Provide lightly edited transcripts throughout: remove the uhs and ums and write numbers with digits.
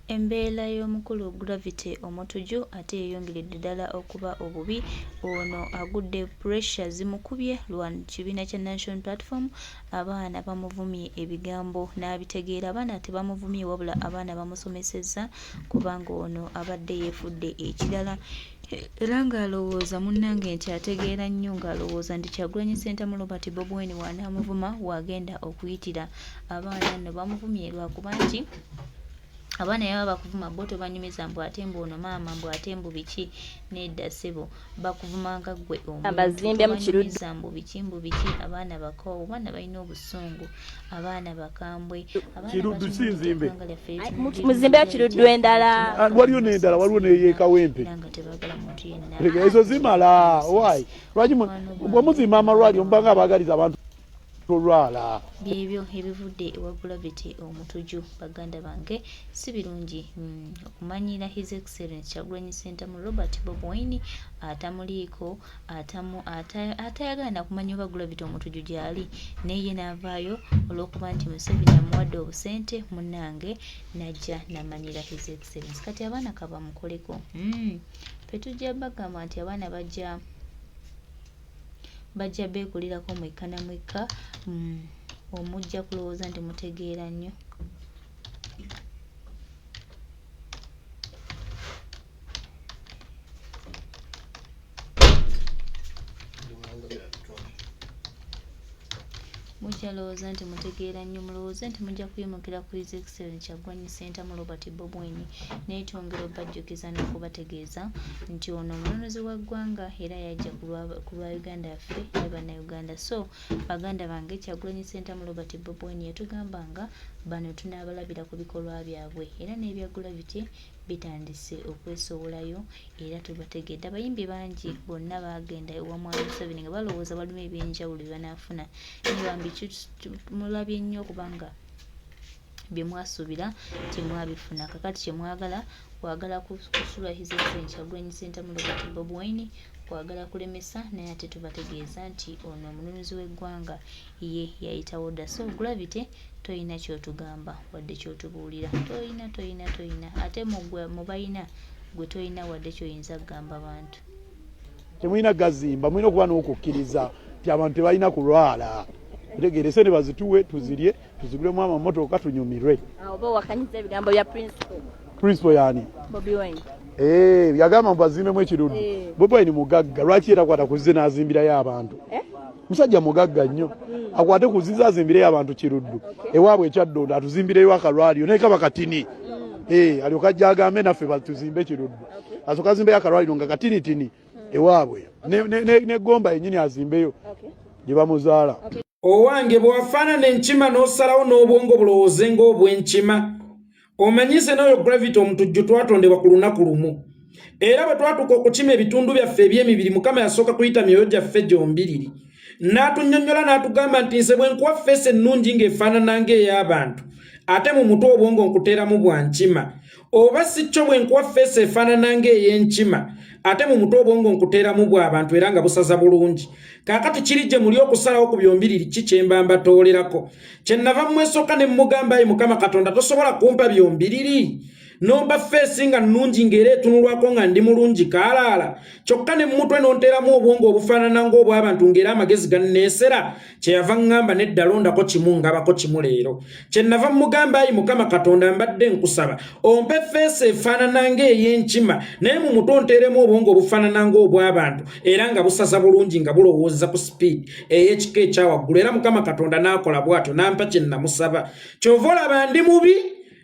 Embeera y'omukulu Gravity Omutuju ate yeyongeredde ddala okuba obubi. Ono agudde pressure zimukubye lwa kibiina kya National Platform. Abaana bamuvumye ebigambo n'abitegeera. Abaana tebamuvumye wabula abaana bamusomesezza kubanga ono abadde yeefudde ekirala. Era ng'alowooza munnange nti ategeera nnyo ng'alowooza nti Kyagulanyi Ssentamu Robert Bobi Wine w'anaamuvuma w'agenda okuyitira. Abaana nno bamuvumye lwakuba nti abaana yaba bakuvuma bo tobanyumiza mbu ate mbu ono maama mbu ate mbu biki nedda ssebo bakuvumanga ggwe omunyumiza mbu biki abaana bakoowu abaana balina obusungu abaana bakambwe kiruddu si nzimbe muzimbe kiruddu endala waliyo n'endala waliwo n'eyeekawempe nga tebagala muntu yenna ezo zimala why lwaki bwe muzimba amalwaliro mubanga abaagaliza abantu olwala byebyo ebivudde ewa Gravity Omutuju. Baganda bange si birungi okumanyira His Excellency Kyagulanyi Ssentamu Robert Bobi Wine atamuliiko atayagala nakumanya oba Gravity Omutuju gy'ali naye n'avaayo olw'okuba nti Museveni amuwadde obusente munnange najja namanyira His Excellency. Kati abaana kabamukoleko fe tujja bagamba nti abaana bajja beekulirako mwekka na mwekka. Omujja kulowooza nti mutegeera nnyo. Mujja lowooza nti mutegeera nnyo mulowooze nti mujja kuyimukira ku His Excellency Kyagulanyi Ssentamu Robert Bobi Wine naye twongera obajjukiza n'okubategeeza nti ono omununuzi wa ggwanga era yajja ku lwa Uganda yaffe ne bannayuganda. So baganda bange Kyagulanyi Ssentamu Robert Bobi Wine yatugambanga bano tunaabalabira ku bikolwa byabwe era n'ebya Gravity bitandise okwesowolayo era tubategedde. Abayimbi bangi bonna bagenda ewa Mwami Museveni nga balowooza walimu ebyenjawulo bye banaafuna nibambi mulabye nnyo kubanga bye mwasuubira temwabifuna. Kakati kye kwagala kusula His Excellency Kyagulanyi Ssentamu Robert Bobi Wine kwagala kulemesa naye ate tubategeeza nti ono omununuzi w'eggwanga ye yayitawo dda. So Gravity toyina kyotugamba wadde kyotubuulira toyina ate mubayina gwe toyina wadde kyoyinza kugamba bantu. Temulina gazimba mulina okuba n'okukkiriza nti abantu tebalina kulwala tegerese ne bazituwe tuzirye tuzigulemu amamotoka tunyumirwe. Oba wakanyiza ebigambo bya principal yani Bobi Wine yagamba mbu azimbemu ekiruddu. Bobi Wine mugagga lwaki era akwata kuzize n'azimbirayo abantu musajja mugagga nnyo akwate kuzize azimbirayo abantu kiruddu ewaabwe ekyaddondo atuzimbireyo akalwaliro naye kaba katini alyoka ajja agambe naffe batuzimbe ekiruddu asooka azimbeyo akalwaliro nga katinitini ewaabwe n'eggomba yennyini azimbeyo gye bamuzaala. Owange bw'afaanana enkima n'osalawo n'obwongo bulowooze ng'obw'enkima omanyise n'oyo Gravity Omutuju twatondebwa ku lunaku lumu era bwe twatuuka okukima ebitundu byaffe eby'emibiri Mukama yasooka kuyita myoyo gyaffe gyombiriri n'atunnyonnyola n'atugamba nti nze bwe nkuwa ffeesi ennungi ng'efaanana ng'ey'abantu ate mu mutwe obwongo nkuteeramu bwa nkima oba si kyo bwe nkuwa ffeesi efaanana ng'ey'enkima ate mu mutwe obwongo nkuteeramu bw'abantu era nga busaza bulungi. Kaakati kiri gye muli okusalawo ku byombiriri ki kye mba mbatoolerako kye nnava mmwesooka ne mmugamba Mukama Katonda tosobola kumpa byombiriri nomba ffeesi nga nnungi ng'era etunulwako nga ndi mulungi kaalaala kyokka ne mutwe n'onteeramu obwongo obufaanana ng'obw'abantu ng'era amagezi ganneesera kyeyava ŋŋamba nedda londako kimu ngabako kimu leero. Kye nnava mmugamba Mukama Katonda mbadde nkusaba ompe ffeesi efaanana ng'ey'enkima naye mu mutwe onteeremu obwongo obufaanana ng'obw'abantu era nga busaza bulungi nga bulowoozeza ku sipiidi ey'ekika ekyawaggulu era Mukama Katonda n'akola bw'atyo n'ampa kye namusaba. Kyova olaba ndi mubi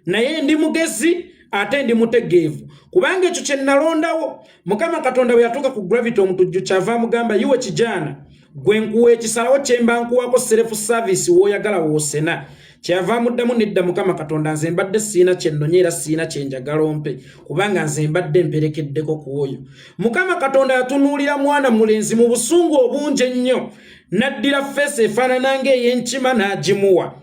naye ndi mugezi ate ndi mutegeevu kubanga ekyo kye nalondawo. Mukama Katonda bwe yatuuka ku Gravity Omutuju kyava mugamba yiwe kijana gwe nkuwa ekisalawo kye mba nkuwako self service w'oyagala w'osena. Kyava muddamu nedda Mukama Katonda nze mbadde siina kye nnonye era siina kye njagala ompe kubanga nze mbadde mperekeddeko ku oyo. Mukama Katonda yatunuulira mwana mulenzi mu busungu obungi ennyo n'addira ffeesi efaanana ng'ey'enkima n'agimuwa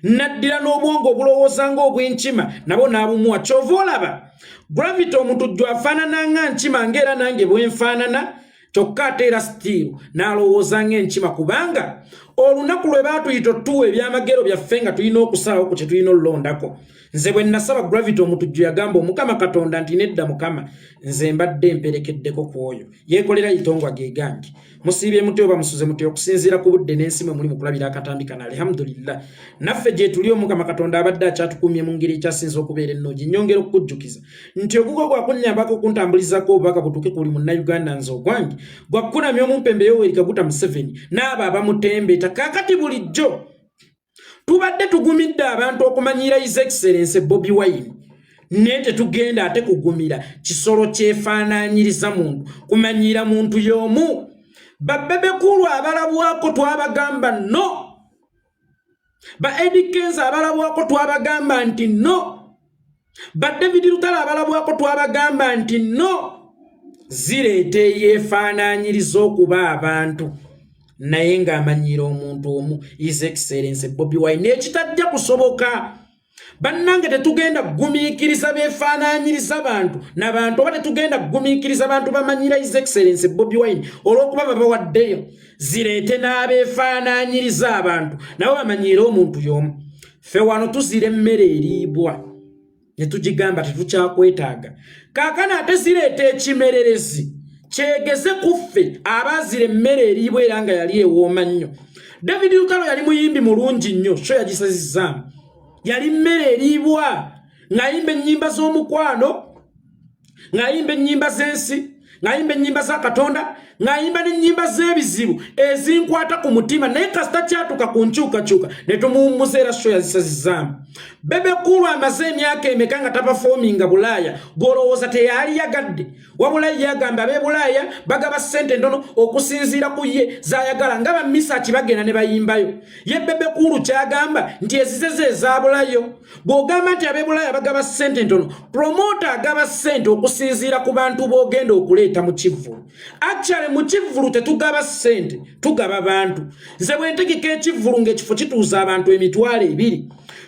n'addira n'obwongo obulowooza ng'obw'enkima nabo n'abumuwa. Kyova olaba Gravity Omutuju afaanana nga nkima ng'era nange bwe nfaanana kyokka ate era sitiiru n'alowooza ng'enkima kubanga olunaku lwe baatuyita tuwa ebyamagero byaffe nga tulina okusalawo ku kye tulina olulondako nze bwe nasaba Gravity Omutujju yagamba Omukama Katonda nti nedda Mukama nze mbadde mperekeddeko ku oyo yeekolera itongwa gegangi musiibye muti oba musuze muti okusinziira ku budde n'ensi mwe muli mu kulabira akatambi kana alhamdulillah naffe gye tuli Omukama Katonda abadde akyatukumye mu ngeri ekyasinza okubeera ennungi nnyongera okukujjukiza nti ogugo gwakunnyambako okuntambulizako obubaka butuuke kuli munnayuganda nze ogwange gwakukunamya omumpembe Yoweri Kaguta Museveni n'abo abamutembeeta kaakati bulijjo tubadde tugumidde abantu okumanyira His Excellency Bobi Wine naye tetugenda ate kugumira kisolo kyefaanaanyiriza muntu kumanyira muntu y'omu babebekulu abalabwako twabagamba no ba Eddie Kenzo abalabwako twabagamba nti no ba David Lutala abalabwako twabagamba nti no zireete yefaanaanyiriza okuba abantu naye ng'amanyira omuntu omu His Excellency Bobi Wine ekitajja kusoboka bannange tetugenda kugumiikiriza beefaanaanyiriza abantu n'abantu oba tetugenda kugumiikiriza abantu bamanyira His Excellency Bobi Wine olw'okuba babawaddeyo zireete n'abeefaanaanyiriza abantu nabo bamanyira omuntu y'omu ffe wano tuzira emmere eriibwa ne tugigamba tetukyakwetaaga kaakana ate zireeta ekimererezi kyegeze kuffe abaazira emmere eriibwa era nga yali ewooma nnyo David Lutalo yali muyimbi mulungi nnyo so yagisazizaamu yali mmere eriibwa ng'ayimba ennyimba z'omukwano ng'ayimba ennyimba z'ensi ng'ayimba ennyimba za Katonda ng'ayimba n'ennyimba z'ebizibu ezinkwata ku mutima naye kasita kyatuka ku nkyukakyuka ne tumuwummuza era so yazisazizaamu Bebekulu amaze emyaka emeka nga tapafominga Bulaaya golowooza teyali yagadde wabula yagamba ab'e Bulaaya bagaba ssente ntono okusinziira ku ye zayagala nga bamisaaki bagenda ne bayimbayo ye Bebekulu kyagamba nti ezize ezaabulayo bw'ogamba nti ab'e Bulaaya bagaba ssente ntono promota agaba ssente okusinziira ku bantu b'ogenda okuleeta mu kivvulu actually mu kivvulu tetugaba ssente tugaba bantu nze bwe ntegeka ekivvulu ng'ekifo kituuza abantu emitwalo 2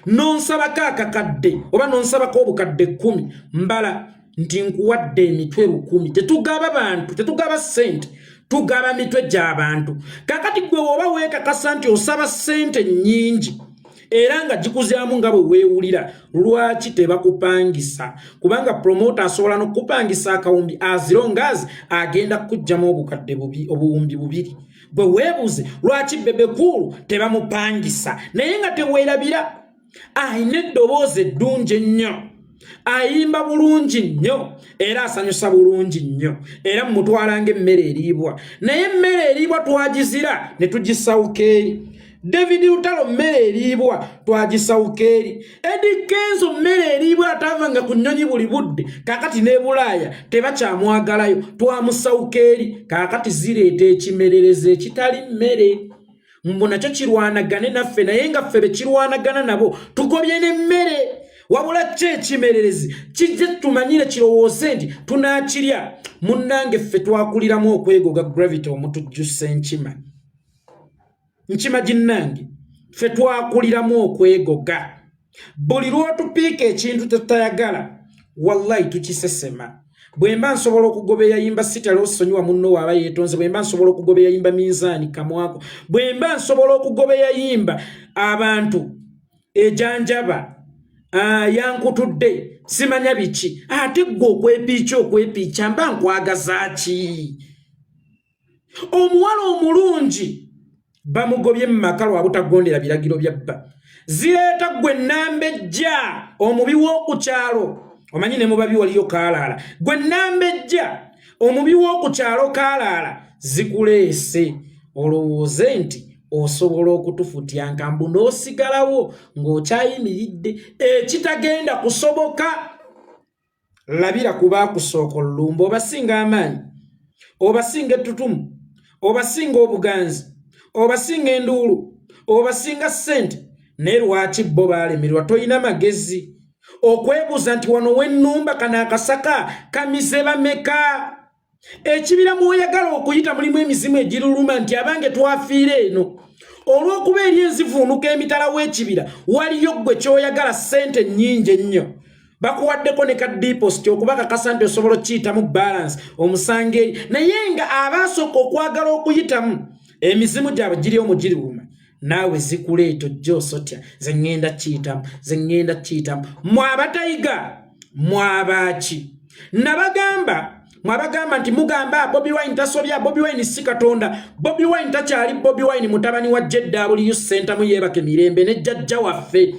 nonsabako akakadde oba nonsabako obukadde 10 mbala nti nkuwadde emitwe 10 tetugaba bantu tetugaba ssente tugaba mitwe gy'abantu kakati gwe oba weekakasa nti osaba ssente nnyingi era nga gikuzyamu nga bwe weewulira lwaki tebakupangisa kubanga promota asobola n'okupangisa akawumbi as long as agenda kujjamu obukadde obuwumbi 2 bwe weebuuze lwaki Bebekulu tebamupangisa naye nga teweerabira ayina eddoboozi eddungi ennyo ayimba bulungi nnyo era asanyusa bulungi nnyo era mumutwala ng'emmere eriibwa naye emmere eriibwa twagizira ne tugisawuka eri David Lutalo mmere eriibwa twagisawuka eri Eddie Kenzo mmere eriibwa atavanga ku nnyonyi buli budde kaakati ne Bulaaya tebakyamwagalayo twamusawuka eri kaakati zireeta ekimerereze ekitali mmere mbona kyo kirwanagane naffe naye nga ffe bekirwanagana nabo tugobye n'emmere wabula kyekimererezi kijje tumanyire kirowooze nti tunaakirya munnange ffe twakuliramu okwegoga Gravity Omutujju Ssenkima nkima ginnange ffe twakuliramu okwegoga buli lw'otupiika ekintu tetutayagala wallahi tukisesema bwe mba nsobola okugobeya yimba sitalo osonyiwa munno waaba yeetonze bwe mba nsobola okugobeya yimba minzaani kamwako bwe mba nsobola okugobeya yimba abantu ejanjaba yankutudde simanya biki ate gwe okwepiica mba nkwagaza ki omuwala omulungi bamugobye mu maka lwa butagondera biragiro bya bba zireeta gwe nnambejja omubi w'okukyalo omanyi ne mubabi waliyo kaalaala gwe nnambejja omubi w'okukyalo kaalaala zikuleese olowooze nti osobola okutufutyanka mbu n'osigalawo ng'okyayimiridde ekitagenda kusoboka labira ku baakusooka olulumba obasinga amaanyi obasinga ettutumu obasinga obuganzi obasinga enduulu obasinga ssente naye lwaki bo baalemerwa toyina magezi okwebuuza nti wano w'ennumba kano akasaka kamize bameka ekibira mw'oyagala okuyita mulimu emizimu egiruluma nti abange twafiira eno olw'okuba eri enzivuunuka emitala w'ekibira waliyo ggwe ky'oyagala ssente nnyingi ennyo bakuwaddeko ne ka deposit okuba kakasa nti osobola okiyitamu balance omusanga eri naye nga abaasooka okwagala okuyitamu emizimu gyabwe giri omu giruluma naawe zikuleeta ojjo sotya zengenda kiyitamu mwabatayiga mwabaaki mwabagamba nti mugamba Bobi Wine tasobya Bobi Wine si katonda Bobi Wine takyali Bobi Wine mutabani wa JW Center mu yeebake mirembe ne jjajja waffe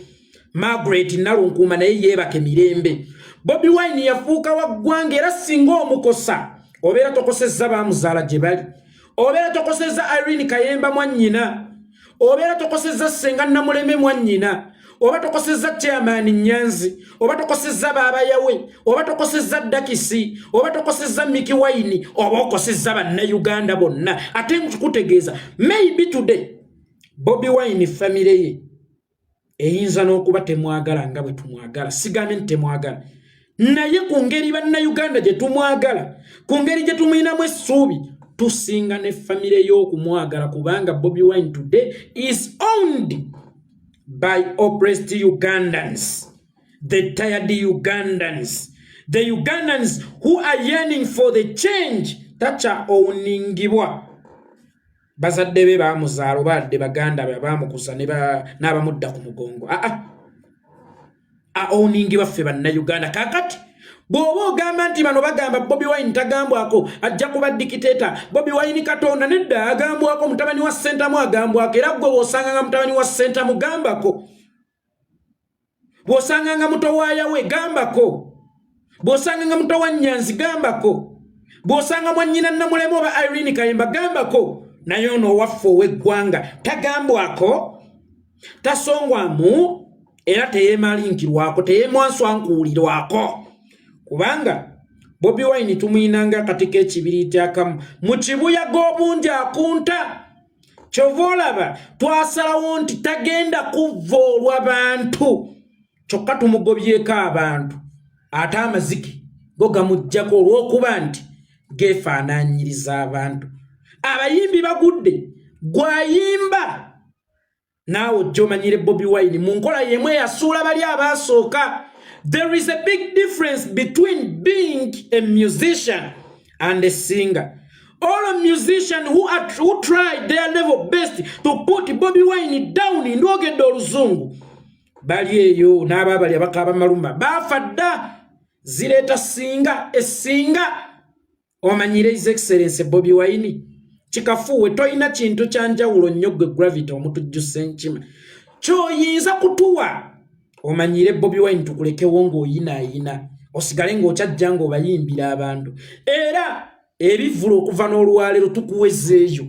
Margaret Nalunkuuma naye yeebake mirembe Bobi Wine yafuuka wa ggwanga era singa omukosa obeera tokosezza baamuzaala gye bali obeera tokosezza Irene Kayemba mwannyina obeera tokosezza Ssenga Namuleme mwannyina oba tokosezza Chairman Nyanzi oba tokosezza Baaba Yawe oba tokosezza Dakisi oba tokosezza Miki Wine oba okosezza bannayuganda bonna ate nkutegeeza maybe today Bobi Wine family ye eyinza n'okuba temwagala nga bwe tumwagala sigambe nti temwagala naye ku ngeri bannayuganda gye tumwagala ku ngeri gye tumuyinamu essuubi tusinga ne family y'okumwagala kubanga Bobi Wine today is owned by oppressed Ugandans, the tired Ugandans, the Ugandans who are yearning for the change tacha owningibwa bazadde be baamuzaalo badde baganda be baamukusa n'abamudda ku mugongo owningibwa ffe bannayuganda kakati bw'oba ogamba nti bano bagamba Bobi Wine tagambwako ajja kuba dikiteta Bobi Wine katonda nedda agambwako mutabani wa Sentamu agambwako era gwe bw'osanganga mutabani wa Sentamu gambako bw'osanganga muto wa Yawe gambako bw'osanganga muto wa Nyanzi gambako bw'osanga mwannyina Namuleme oba Irene Kayemba gambako naye ono waffe ow'eggwanga tagambwako tasongwamu era teyeemalinkirwako teyeemwanswankuulirwako kubanga Bobi Wine tumuyinanga katiko ekibiriiti akamu mu kibuya g'obungi akunta kyova olaba twasalawo nti tagenda kuvvoolwa bantu kyokka tumugobyeko abantu ate amaziki go gamuggyako olw'okuba nti geefaanaanyiriza abantu abayimbi bagudde gwayimba naawe ojja omanyire Bobi Wine mu nkola yemu eyasuula bali abaasooka. There is a big difference between being a musician and a singer. All musicians who tried their level best to put Bobi Wine down in ndogedde oluzungu bali eyo n'ababali abakaba malumba bafa dda zireeta singa esinga omanyire His Excellency Bobi Wine kikafuwe toyina kintu kyanjawulo nnyo gwe Gravity Omutuju Senkima kyoyinza kutuwa omanyire Bobi Wine tukulekewo ng'oyinaayina osigale ng'okyajja ng'obayimbira abantu era ebivulu okuva n'olwaleero tukuwezeeyo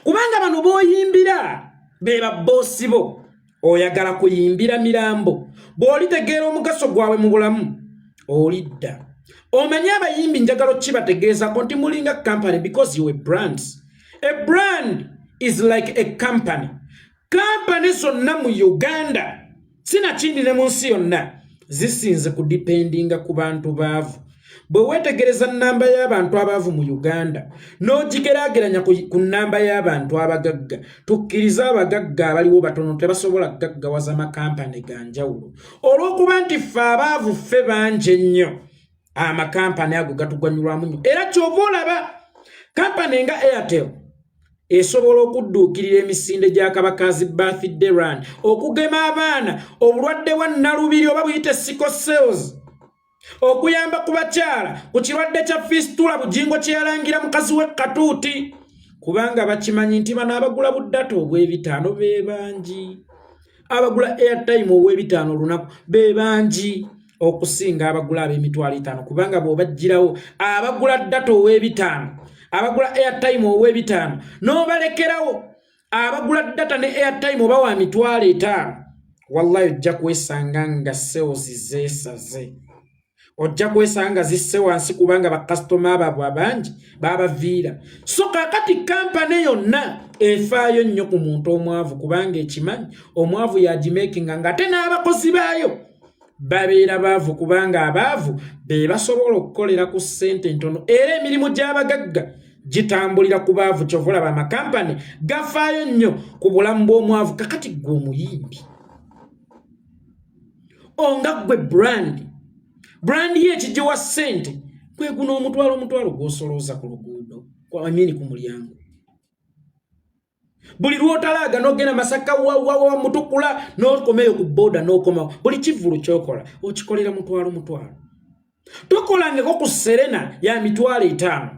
kubanga bano b'oyimbira be babboosi bo oyagala kuyimbira mirambo bw'olitegeera omugaso gwabwe mu bulamu olidda omanye abayimbi njagalo kibategeezako nti mulinga company because you a brand. A brand is like a company zonna mu Uganda sina kindi ne mu nsi yonna zisinze ku dependinga ku bantu baavu bwe wetegereza nnamba y'abantu abaavu mu Uganda n'ogigeraageranya ku nnamba y'abantu abagagga tukkiriza abagagga abaliwo batono tebasobola kugaggawaza amakampani ga njawulo olw'okuba nti ffe abaavu ffe bangi ennyo amakampani ago gatuganyulwamu nnyo era kyova olaba kampani nga Airtel esobola okudduukirira emisinde gya Kabakazi birthday run okugema abaana obulwadde bwa Nalubiri oba buyite sickle cells okuyamba ku bakyala ku kirwadde kya fistula bujingo kye yalangira mukazi we Katuuti kubanga bakimanyi nti bano abagula buddata obw'ebitaano be bangi abagula airtime obw'ebitaano olunaku be bangi okusinga abagula ab'emitwalo 5 kubanga bw'obagirawo abagula data obw'ebitaano abagula airtime obw'ebitaano n'obalekerawo abagula data ne airtime oba wa mitwalo 5 wallahi ojja kwesanga nga sales zeesaze ojja kwesanga zisse wansi kubanga bakasitoma ababwe abangi babaviira so kakati kampani yonna efaayo nnyo ku muntu omwavu kubanga ekimanyi omwavu yagimakinga ng'ate n'abakozi baayo babeera baavu kubanga abaavu be basobola okukolera ku ssente ntono era emirimu gy'abagagga gitambulira ku baavu kyova olaba amakampani gafaayo nnyo ku bulamu bw'omwavu kakati gwe omuyimbi onga gwe brandi ye ekigiwa ssente gwe guno omutwalo gw'osolooza ku luguudo ku mulyango buli lwotalaga n'ogenda Masaka wa Mutukula n'okomeyo ku boda n'okoma buli kivulu ky'okola okikolera mutwalo tokolangeko ku Serena ya mitwalo 5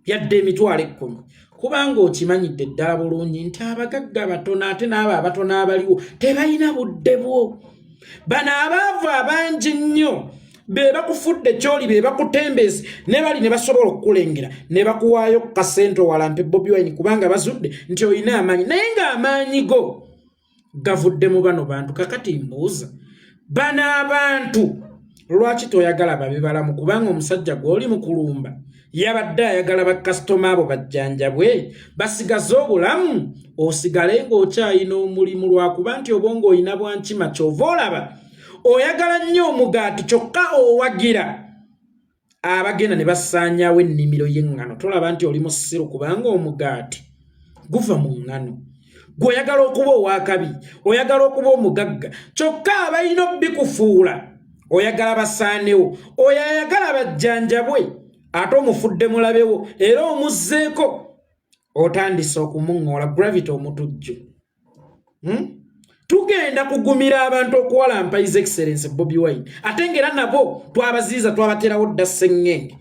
yadde emitwalo 10 kubanga okimanyidde ddala bulungi nti abagagga batono ate n'abo abatono abaliwo tebalina budde bwo bano abaavu abangi nnyo be bakufudde kyoli be bakutembezi ne bali ne basobola okukulengera ne bakuwaayo kasente walampe Bobi Wine kubanga bazudde nti oyina amaanyi naye ng'amaanyi go gavudde mu bano bantu kakati mbuuza bano abantu lwaki toyagala babe balamu kubanga omusajja gw'oli mu kulumba yabadde ayagala bakasitoma abo bajjanjabwe basigaze obulamu osigale ng'okyayina omulimu lwakuba nti obwongo oyina bwankima kyova olaba oyagala nnyo omugaati kyokka owagira abagenda ne basaanyaawo ennimiro y'eŋŋano tolaba nti oli musiru kubanga omugaati guva mu ŋŋano gw'oyagala okuba owakabi oyagala okuba omugagga kyokka abalina obbikufuula oyagala basaanewo oyo ayagala bajjanjabwe ate omufudde mulabewo era omuzzeeko otandise okumuŋŋoola gravity omutujju tugenda kugumira abantu okuwalampa His Excellency Bobi Wine ate ngera nabo twabaziiza twabaterawo dda sseŋŋenge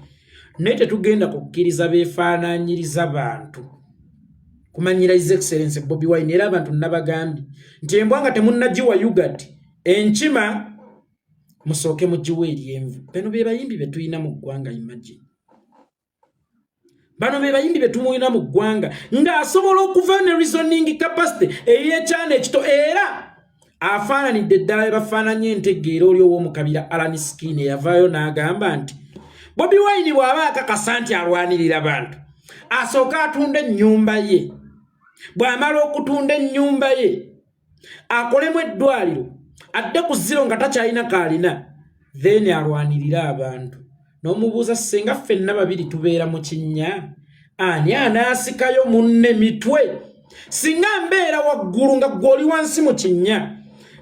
naye tetugenda kukkiriza beefaanaanyiriza bantu kumanyira His Excellency Bobi Wine era abantu nabagambye nti embwa nga temunnagiwa yugati enkima musooke mugiwa eryenvu bano be bayimbi be tulina mu ggwanga imagine bano be bayimbi be tumulina mu ggwanga ng'asobola okuva ne reasoning capacity ey'ekyana ekito era afaananidde ddala be bafaananye entegeera oli ow'omukabira Alan Skin eyavaayo n'agamba nti Bobi Wine bw'aba akakasa nti alwanirira bantu asooka atunda ennyumba ye bw'amala okutunda ennyumba ye akolemu eddwaliro adde ku zero nga takyalina kaalina then alwanirira abantu n'omubuuza senga ffenna babiri tubeera mu kinnya ani anaasikayo munne mitwe singa mbeera waggulu nga gw'oli wansi mu kinnya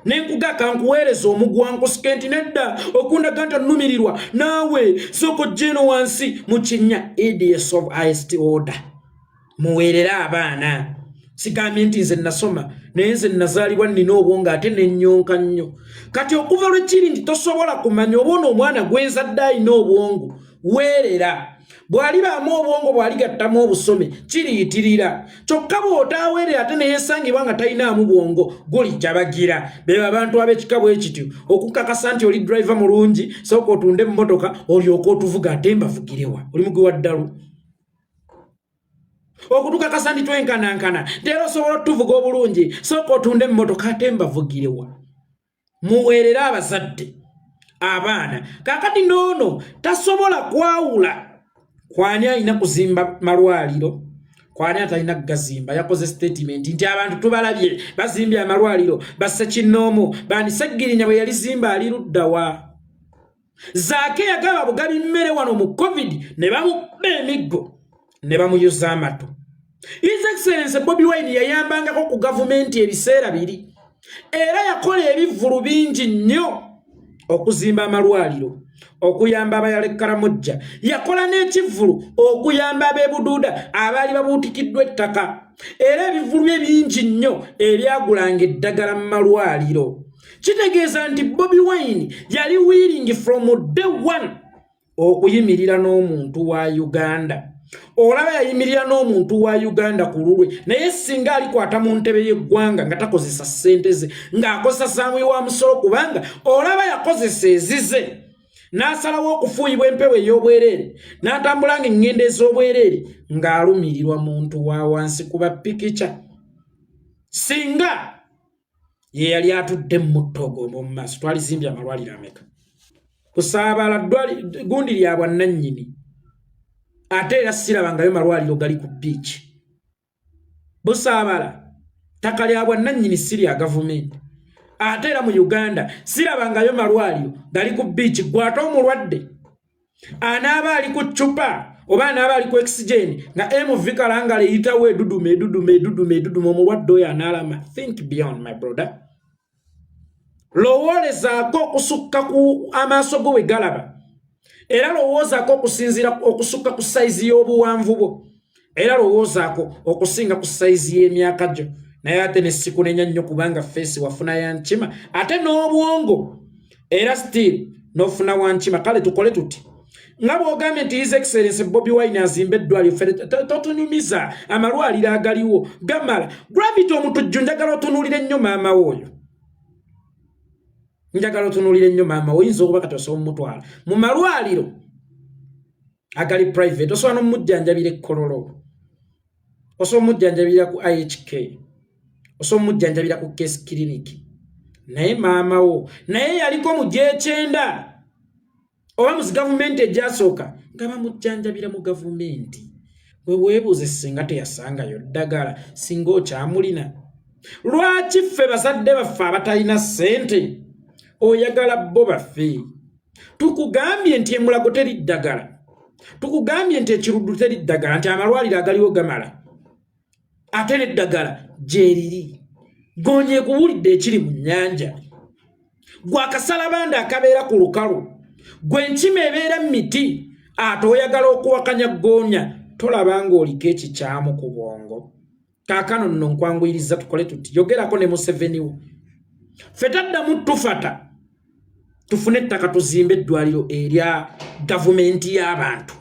nenkuga kankuweereza omugwa nkusike nti nedda okundaga nti annumirirwa naawe soko jeno wansi mu kinnya ADS of highest order muweerere abaana sigambye nti nze nasoma naye nze nazaalibwa nnina obwongo ate nennyonka nnyo kati okuva lwekiri nti tosobola kumanya obona omwana gwenzadde alina obwongo weerera bw'alibaamu obwongo bw'aligattamu obusome kiriyitirira kyokka bw'otaaweerera ate neyeesangibwa nga talinaamu bwongo gulijja bagira beba abantu ab'ekika bwe kityo okukakasa nti oli driver mulungi sooka otunde emmotoka olyoka otuvuga ate mbavugirewa oli mugi wa ddalu okutukakasa nti twenkanankana leero osobola otuvuga obulungi sooka otunde emmotoka ate mbavugirewa muweerere abazadde abaana kakati noono tasobola kwawula kwani alina kuzimba malwaliro kwani atalina kugazimba yakoze statement nti abantu tubalabye bazimbye amalwaliro basse kinnoomu bandisegirinya bwe yalizimba aliruddawa zaake yagaba bugabi mmere wano mu covid ne bamubba emiggo ne bamuyuza amatu His Excellency Bobi Wine yayambangako ku gavumenti ebiseera biri era yakola ebivvulu bingi nnyo okuzimba amalwaliro okuyamba abayalekkaramojja yakola n'ekivvulu okuyamba ab'ebuduuda abaali babuutikiddwa ettaka era ebivvulu bye bingi nnyo ebyagulanga eddagala mu malwaliro kitegeeza nti Bobi Wine yali willing from day one okuyimirira n'omuntu wa Uganda olaba yayimirira n'omuntu wa Uganda ku lulwe naye singa alikwata mu ntebe y'eggwanga nga takozesa ssente ze ng'akozesa Samuel wa musolo kubanga olaba yakozesa ezize n'asalawo okufuuyibwa empewo ey'obwereere n'atambulanga engendo ez'obwereere ng'alumirirwa muntu wa wansi kuba pikica singa ye yali atudde mu ttogombo mu maaso twalizimbye amalwaliro ameka kusaabala gundi lya bwannannyini ate era sirabangayo malwaliro gali ku beach busaabala ttaka lya bwannannyini si lya gavumenti ate era mu Uganda sirabangayo malwaliro gali ku beach gwate omulwadde anaaba ali ku ccupa oba anaaba ali ku oxygen nga MV kalangala eyitawo edudume omulwadde oyo anaalama. Think beyond my brother. Lowoolezaako okusukka ku amaaso go we galaba era lowoozaako okusinziira okusukka ku sayizi y'obuwanvu bwo era lowoozaako okusinga ku saizi y'emyaka gyo naye ate ne sikunenya nnyo kubanga feesi wafuna ya nkima ate n'obwongo era still n'ofuna wa nkima kale tukole tuti nga bw'ogambye nti his excellence Bobi Wine azimba eddwaliro totunyumiza amalwaliro agaliwo gamala Gravity Omutujju njagala otunuulire nnyo maama woyo oyinza okuba kati osobola omutwala mu malwaliro agali private osobola n'omujjanjabira ekkololo osobola omujjanjabira ku IHK osobola omujjanjabira ku case clinic naye maama wo naye yaliko mu G9 oba mu gavumenti ejasooka nga bamujjanjabira mu gavumenti weebuuze singa teyasangayo ddagala singa okyamulina lwaki ffe bazadde baffe abatalina ssente oyagala bo baffe tukugambye nti emulago teri ddagala tukugambye nti ekiruddu teri ddagala nti amalwaliro agaliwo gamala ate n'eddagala gyeriri gonye kuwulidde ekiri mu nnyanja gwe akasalabanda akabeera ku lukalu gwe enkima ebeera mu miti ate oyagala okuwakanya goonya tolaba ng'oliko ekikyamu ku bwongo kaakano nno nkwanguyiriza tukole tuti yogerako ne Museveni wo ffe taddamu tufata tufune ettaka tuzimbe eddwaliro erya gavumenti y'abantu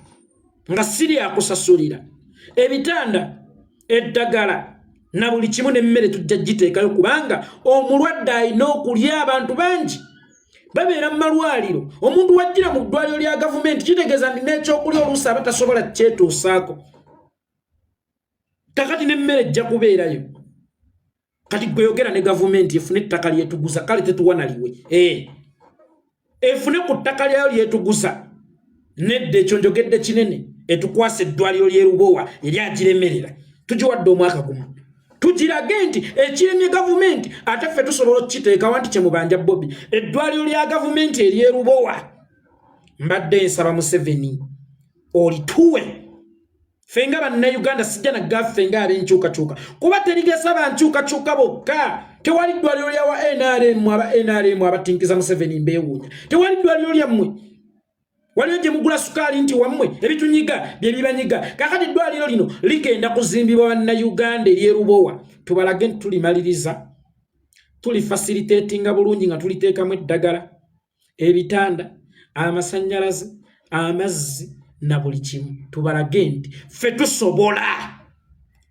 nga si lyakusasulira ebitanda eddagala na buli kimu n'emmere tujja giteekayo kubanga omulwadde alina okulya abantu bangi babeera mu malwaliro omuntu wajjira mu ddwaliro lya gavumenti kitegeeza nti n'ekyokulya oluusi aba tasobola kyetuusaako kakati n'emmere ejja kubeerayo kati gweyogera ne gavumenti efune ettaka lyetuguza kale tetuwanaliwe efune ku ttaka lyayo lyetuguza nedda ekyo njogedde kinene etukwasa eddwaliro ly'erubowa eryagiremerera tugiwadde omwaka gumu tugirage nti ekiremye gavumenti ate ffe tusobola okukiteekawo nti kyemubanja Bobi eddwaliro lya gavumenti ery'erubowa mbadde nsaba Museveni olituwe ffe nga bannayuganda sijja naggaffe nga ab'enkyukakyuka kuba terigesa bankyukakyuka bokka tewali ddwaliro lyawa NRM abatinkiza Museveni mbeewuunya tewali ddwaliro lyammwe waliyo gye mugula sukaali nti wammwe ebitunyiga bye bibanyiga kakati eddwaliro lino ligenda kuzimbibwa bannayuganda ery'erubowa tubalage nti tulimaliriza tulifacilitatinga bulungi nga tuliteekamu eddagala ebitanda amasannyalaze amazzi na buli kimu tubalage nti ffe tusobola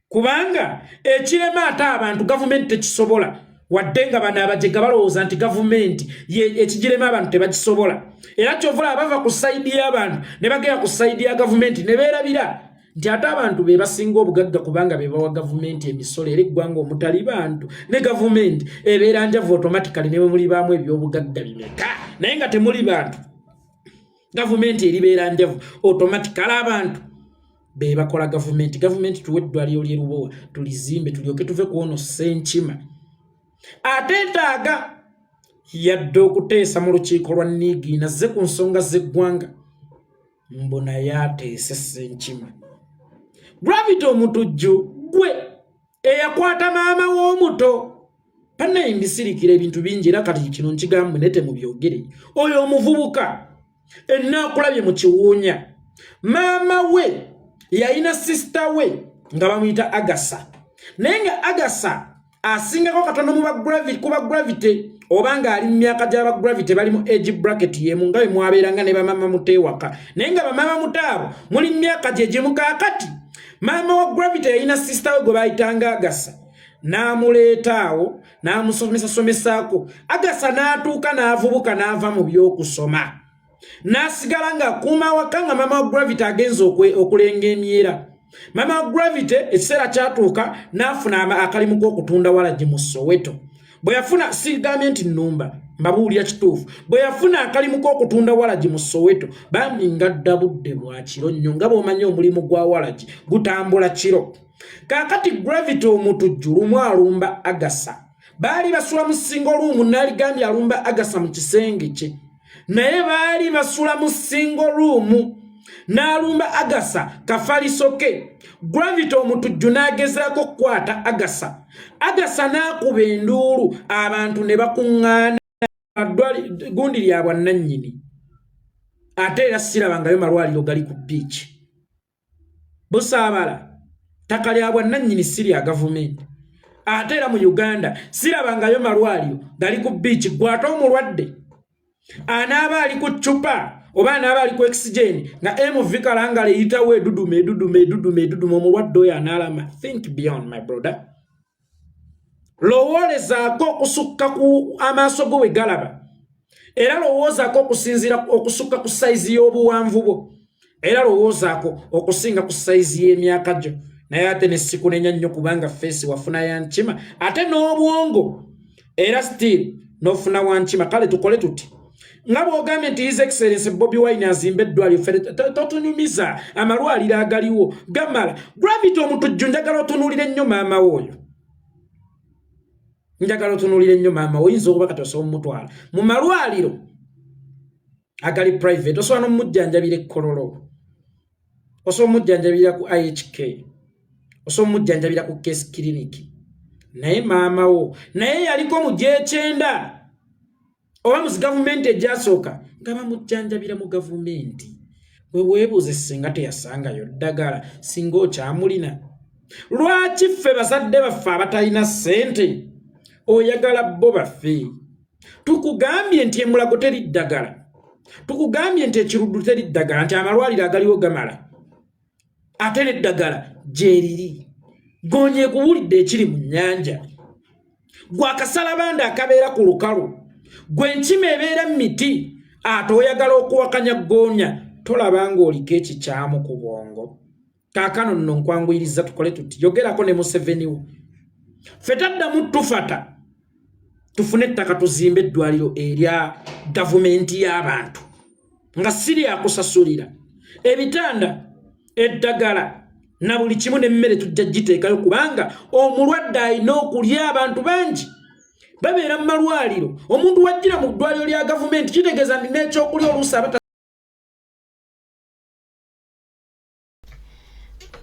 kubanga ekirema ate abantu gavumenti tekisobola wadde nga bano abajega balowooza nti gavumenti ekigirema abantu tebakisobola era kyovula abava ku sayidi y'abantu ne bagenda ku sayidi ya gavumenti ne beerabira nti ate abantu be basinga obugagga kubanga be bawa gavumenti emisolo era eggwanga omutali bantu ne gavumenti ebeera njavu automatically ne bwe muli baamu ebyobugagga bimeka naye nga temuli bantu gavumenti eribeera njavu automatically abantu be bakola gavumenti tuwe eddwaliro ly'erubowa tulizimbe tulyoke tuve ku ono Ssenkima ate etaaga yadde okuteesa mu lukiiko lwa Niigi nazze ku nsonga z'eggwanga mbona yateese Ssenkima Gravity Omutujju gwe eyakwata maama w'omuto pannaye mbisirikira ebintu bingi era kati kino nkigambwe ne temubyogere oyo omuvubuka enaakulabye mu kiwuunya maama we yalina sisita we nga bamuyita Agasa naye nga Agasa asingako katono mu Gravity obanga ali mu myaka gy'aba Gravity bali mu age bracket yemu nga bwe mwabeeranga ne bamama muteewaka naye nga bamama mutaabo muli mu myaka gye gimu kaakati maama wa Gravity yalina sisita we gwe bayitanga Agasa n'amuleetaawo n'amusomesaako Agasa n'atuuka n'avubuka n'ava mu by'okusoma n'asigala ng'akuuma awaka nga maama wa Gravity agenza okulenga emyera mama wa Gravity ekiseera kyatuuka n'afuna akalimu k'okutunda walagi mu Soweto bwe yafuna sigambye nti nnumba mbabuulira kituufu bwe yafuna akalimu k'okutunda walagi mu Soweto bamingadda budde bwa kiro nnyo nga bw'omanyi omulimu gwa walagi gutambula kiro kaakati Gravity Omutujju lumu alumba Agasa baali basula mu single room n'aligambye alumba Agasa mu kisenge kye naye baali basula mu single room n'alumba Agasa kafalisoke Gravity Omutujju n'agezaako okukwata Agasa n'akuba enduulu abantu ne bakuŋŋaana gundi lya bwannannyini ate era sirabangayo malwaliro gali ku biiki busaabala ttaka lya bwannannyini si lya gavumenti. Ate era mu Uganda sirabangayo malwaliro gali ku beach, gwate omulwadde anaaba ali ku ccupa oba anaaba ali ku oxygen nga MV Kalangala eyitawo edudume omulwadde oyo anaalama. Think beyond, my brother. Lowoolezaako okusukka ku amaaso go we galaba, era lowoozaako okusinziira okusukka ku sayizi y'obuwanvu bwo, era lowoozaako okusinga ku sayizi y'emyaka gyo. Naye ate nesikunenya nnyo kubanga feesi wafuna ya nkima ate n'obwongo era still n'ofuna wa nkima. Kale tukole tuti nga bw'ogambye nti His Excellency Bobi Wine azimba eddwaliro, ffe totunyumiza amalwaliro agaliwo gamala. Gravity Omutujju njagala otunuulire ennyo maama woyo, njagala otunuulire ennyo maama woyo. Oyinza okuba kati osobola omutwala mu malwaliro agali private, osobola n'omujjanjabira ekkololo, osobola omujjanjabira ku IHK, osobola omujjanjabira ku Case Clinic. Naye maama wo naye yaliko mu G9 oba mu gavumenti egyasooka nga bamujjanjabira mu gavumenti. We weebuuze singa teyasangayo ddagala singa okyamulina. Lwaki ffe bazadde baffe abatalina ssente oyagala bo baffe? Tukugambye nti emulago teri ddagala, tukugambye nti ekiruddu teri ddagala, nti amalwaliro agaliwo gamala, ate n'eddagala gyeriri. Gonye kuwulidde ekiri mu nnyanja, gwe akasalabanda akabeera ku lukalu, gwe enkima ebeera mu miti, ate oyagala okuwakanya goonya. Tolaba ng'oliko ekikyamu ku bwongo. Kaakano nno nkwanguyiriza tukole tuti, yogerako ne Museveni wo. Ffe taddamu tufata tufune ettaka tuzimbe eddwaliro erya gavumenti y'abantu nga si lyakusasulira. Ebitanda, eddagala na buli kimu n'emmere tujja giteekayo kubanga omulwadde alina okulya. Abantu bangi babeera mu malwaliro, omuntu wajjira mu ddwaliro lya gavumenti kitegeeza nti n'ekyokulya oluusi abata.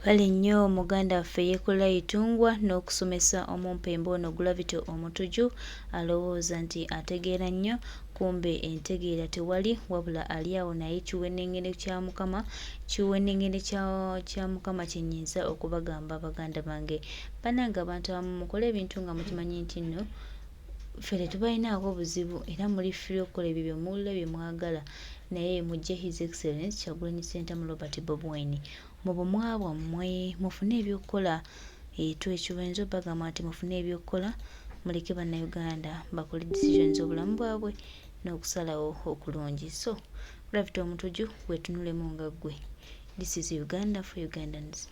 Bali nnyo Omuganda waffe yeekola itungwa n'okusomesa omumpembe ono Gravity Omutuju alowooza nti ategeera nnyo, kumbe entegeera tewali wabula ali awo naye kiwenengene kya Mukama, kiwenengene kya Mukama kyenyinza okubagamba baganda bange. Bannange abantu abamu mukole ebintu nga mukimanyi nti nno ffe tetubalinaako obuzibu era muli free okukola ebyo bye muwulira bye mwagala, naye mujje His Excellency Kyagulanyi Ssentamu mu Robert Bobi Wine mu bumwa bwammwe mufune ebyokukola. Ekiwenzo bagamba nti mufune ebyokukola, muleke bannayuganda bakole decisions obulamu bwabwe n'okusalawo okulungi. So Gravity Omutuju wetunulemu nga ggwe. This is Uganda for Ugandans.